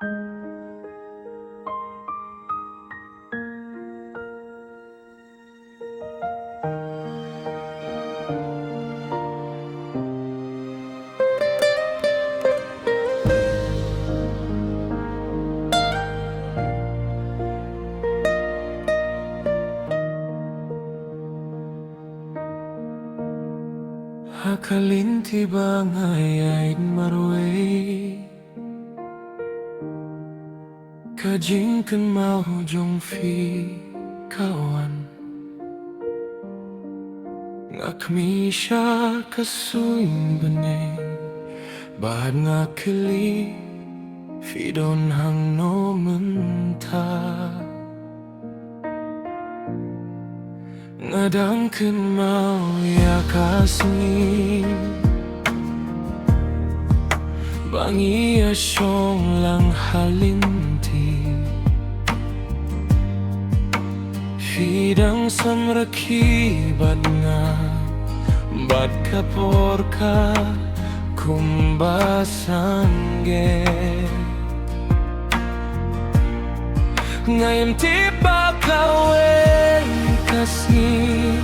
Hakalinti ba ngaya'y marway Kajing kan mau jong fi kawan Ngakmi siya kasuing baneng Bahad nga kili Fidon hang no menta Ngadang kan mau ya kasing Bangi asyong lang halinti Fidang samraki bad nga Bad kapor ka kumbasangge Ngayam tiba kawen kasih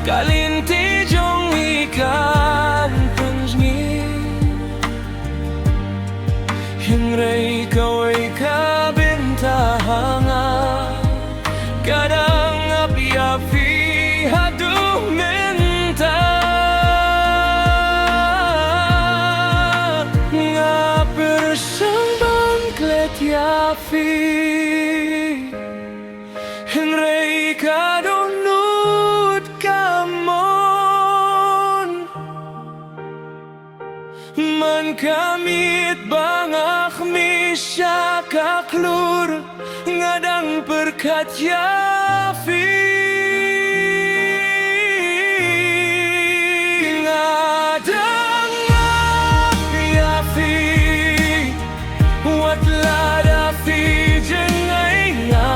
Kalinti jong ikan penjngi Hingray kaway kabintahanga Kadang api-api haduh minta Nga persang bangklet yafi Hingray kadunut kamon Man kamit bangak misya kaklur Ngadang perkat yafi Ngadang yafi Wat ladafi jengay nga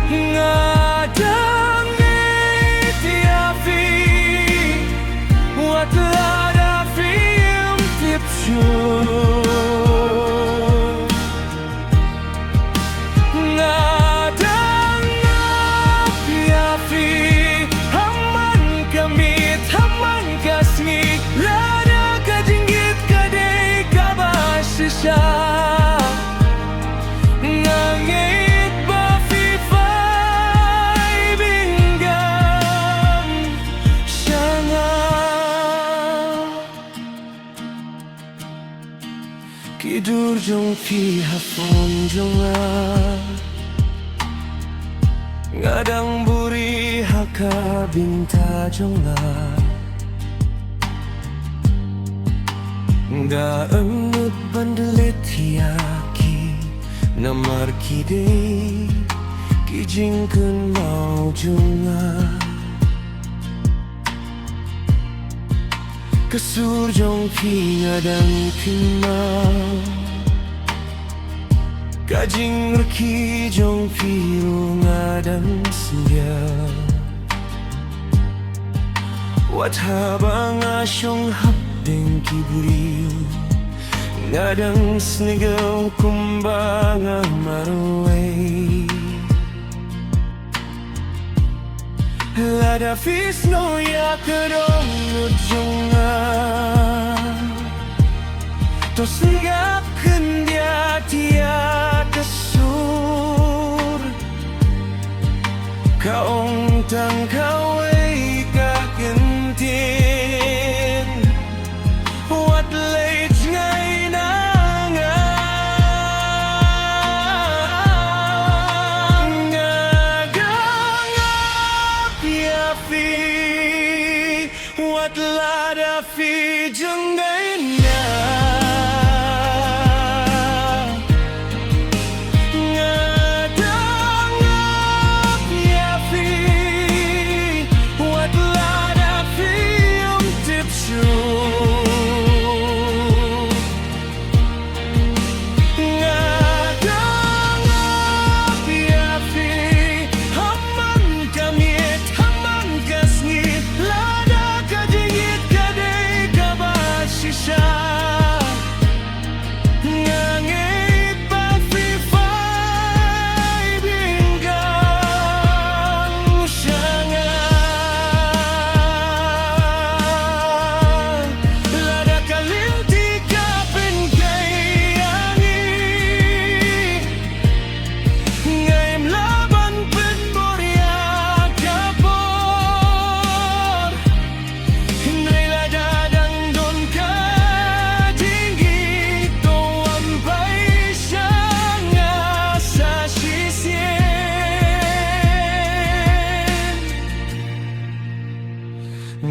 Ngadang itiafi Wat ladafi tipsyo Ngadang api-api Haman kamit, haman kasngit Lada kadinggit kadai kabasisya Ngangit bafifay binggam siya nga Kidur jong fi hafon jong Ngadang buri haka binta jong Da emut bandelet hiaki Namar kide Kijing kun mau junga Kesur jong fi ngadang kimau Kajing reki jong fi ngadang senja Wat habang asyong hapdeng kiburiu Ngadang snigaw kumbanga marway Lada fisno ya kedong ujunga To singgap kendia tia kesur Kaong tang kaway kagentin Wat late ngay nanga Ngagang api-api Wat lada fi jenggay na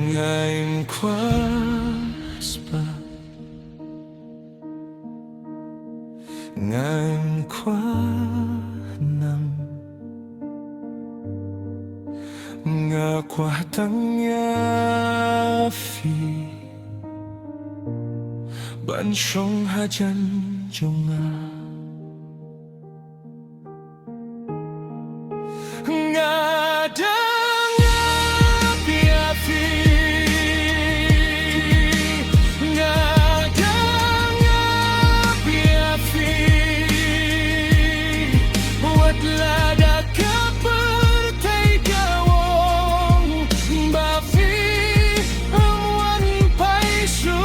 Ngayon kwaspa Ngayon kwanam Nga kwatang yafi Bansyong hajan junga Ngadang api-api Ngadang api-api Buat lada kepertai gawong Bafi amuan paisu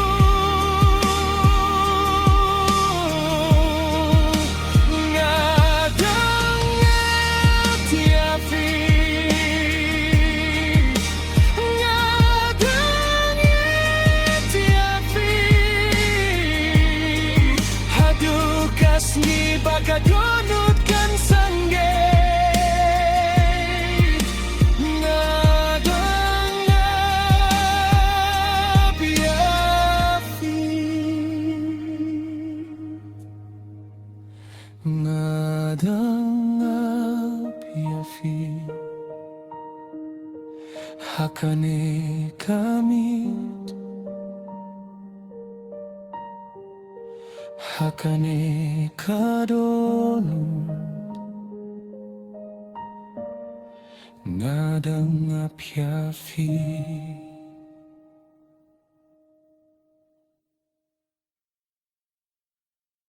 Ni bagadunutkan sangge Ngadang api-api Ngadang api-api Hakane kamit Hakane kadonut Ngadang api-api